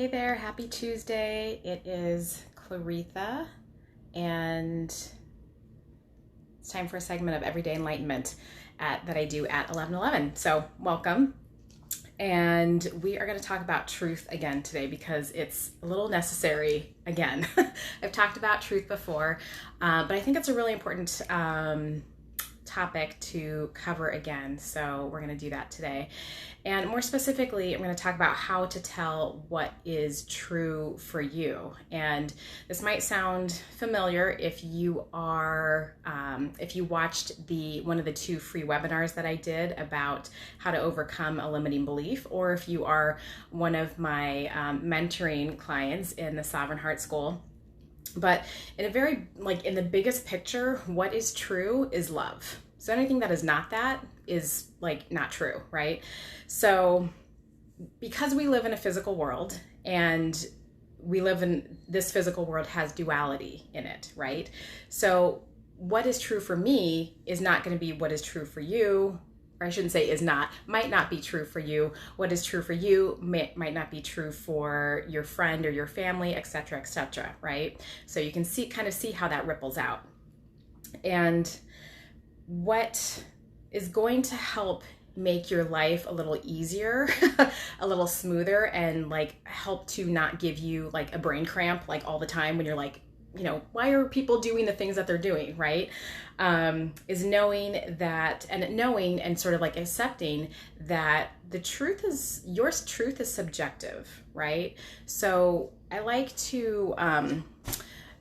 Hey there, happy Tuesday. It is Claretha, and it's time for a segment of Everyday Enlightenment that I do at 11:11. So, welcome. And we are going to talk about truth again today because it's a little necessary again. I've talked about truth before, but I think it's a really important topic to cover again. So we're going to do that today. And more specifically, I'm going to talk about how to tell what is true for you. And this might sound familiar if you are, if you watched one of the 2 free webinars that I did about how to overcome a limiting belief, or if you are one of my mentoring clients in the Sovereign Heart School. But in a very, in the biggest picture, what is true is love. So anything that is not that is not true, right? So because we live in a physical world, and this physical world has duality in it, right? So what is true for me is not going to be what is true for you, or I shouldn't say might not be true for you. What is true for you might not be true for your friend or your family, etc., right? So you can kind of see how that ripples out. And what is going to help make your life a little easier, a little smoother, and help to not give you a brain cramp all the time when you're why are people doing the things that they're doing, right? Is knowing and sort of accepting that your truth is subjective, right? So I like to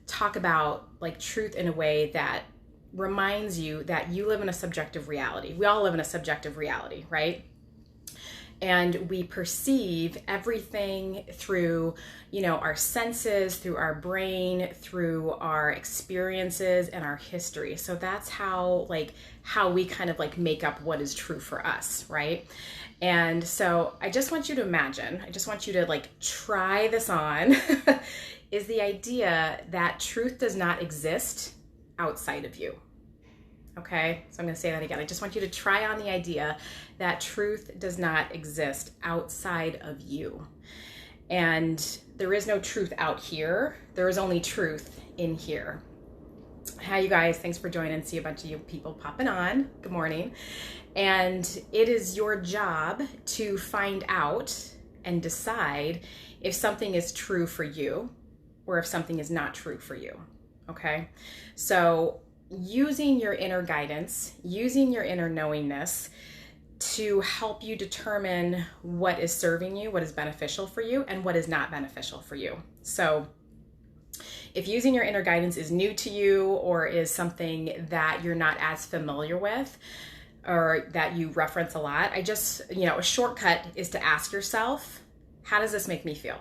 talk about truth in a way that reminds you that you live in a subjective reality. We all live in a subjective reality, right? And we perceive everything through, our senses, through our brain, through our experiences and our history. So that's how we kind of make up what is true for us, right? And so I just want you to imagine, I just want you to try this on, is the idea that truth does not exist outside of you. Okay, so I'm going to say that again. I just want you to try on the idea that truth does not exist outside of you. And there is no truth out here. There is only truth in here. Hi, you guys. Thanks for joining. See a bunch of you people popping on. Good morning. And it is your job to find out and decide if something is true for you or if something is not true for you. Okay, so using your inner guidance, using your inner knowingness to help you determine what is serving you, what is beneficial for you, and what is not beneficial for you. So if using your inner guidance is new to you, or is something that you're not as familiar with, or that you reference a lot, a shortcut is to ask yourself, how does this make me feel?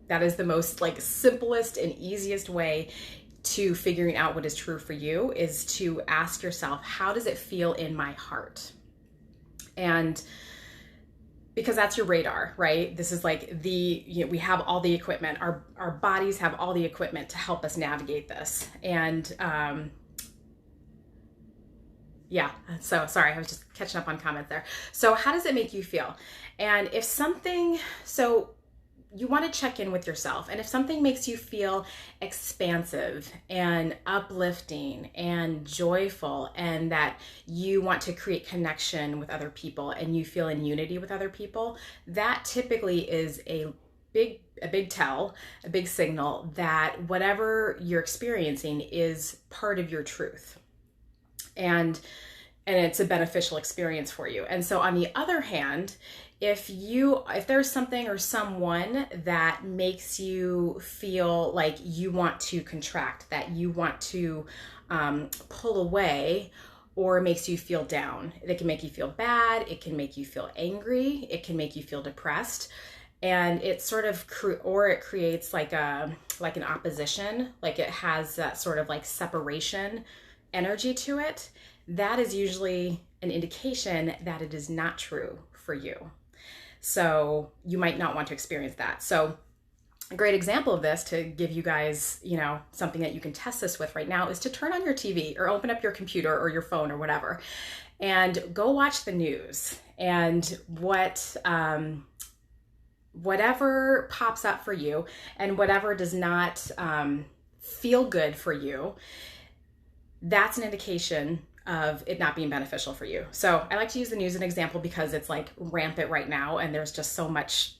That is the most simplest and easiest way to figuring out what is true for you, is to ask yourself, how does it feel in my heart? And because that's your radar, right? This is we have all the equipment, our bodies have all the equipment to help us navigate this. And yeah, so sorry, I was just catching up on comments there. So how does it make you feel? And if something, you want to check in with yourself. And if something makes you feel expansive and uplifting and joyful, and that you want to create connection with other people and you feel in unity with other people, that typically is a big tell, a big signal that whatever you're experiencing is part of your truth. And it's a beneficial experience for you. And so on the other hand, if there's something or someone that makes you feel like you want to contract, that you want to pull away, or makes you feel down, it can make you feel bad, it can make you feel angry, it can make you feel depressed, and it sort of it creates an opposition, it has that sort of separation energy to it. That is usually an indication that it is not true for you. So you might not want to experience that. So a great example of this, to give you guys, something that you can test this with right now, is to turn on your TV or open up your computer or your phone or whatever, and go watch the news. And what whatever pops up for you and whatever does not feel good for you, that's an indication of it not being beneficial for you. So I like to use the news as an example because it's like rampant right now and there's just so much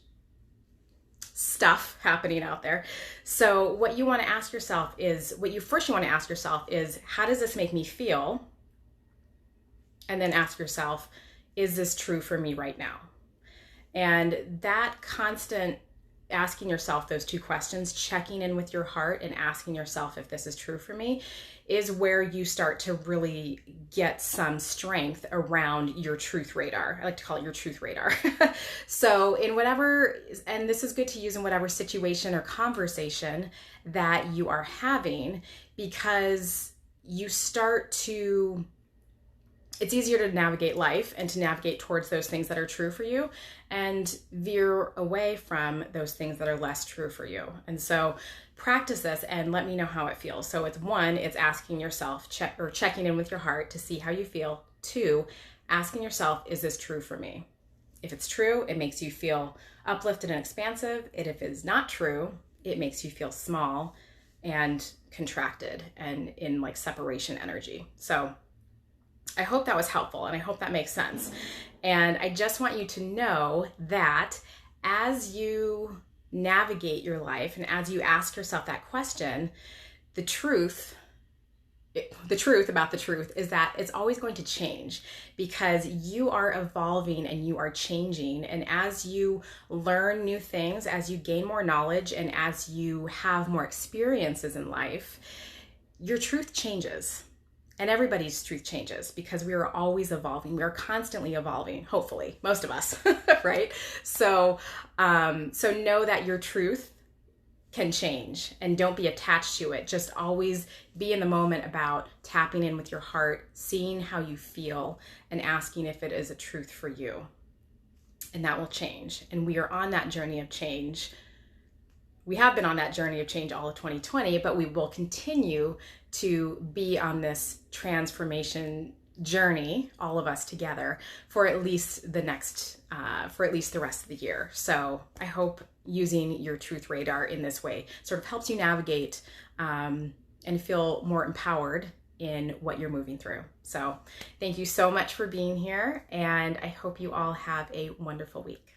stuff happening out there. So what you want to ask yourself is, how does this make me feel? And then ask yourself, is this true for me right now? And that constant asking yourself those two questions, checking in with your heart and asking yourself if this is true for me, is where you start to really get some strength around your truth radar. I like to call it your truth radar. So in whatever, and this is good to use in whatever situation or conversation that you are having, because you start to, it's easier to navigate life and to navigate towards those things that are true for you and veer away from those things that are less true for you. And so practice this and let me know how it feels. So it's one, it's asking yourself, checking in with your heart to see how you feel. Two, asking yourself, is this true for me? If it's true, it makes you feel uplifted and expansive. And if it's not true, it makes you feel small and contracted and in like separation energy. So I hope that was helpful and I hope that makes sense. And I just want you to know that as you navigate your life and as you ask yourself that question, the truth about the truth is that it's always going to change because you are evolving and you are changing. And as you learn new things, as you gain more knowledge, and as you have more experiences in life, your truth changes. And everybody's truth changes because we are always evolving. We are constantly evolving, hopefully, most of us, right? So know that your truth can change and don't be attached to it. Just always be in the moment about tapping in with your heart, seeing how you feel, and asking if it is a truth for you. And that will change. And we are on that journey of change. We have been on that journey of change all of 2020, but we will continue to be on this transformation journey, all of us together, for at least the rest of the year. So I hope using your truth radar in this way sort of helps you navigate and feel more empowered in what you're moving through. So thank you so much for being here, and I hope you all have a wonderful week.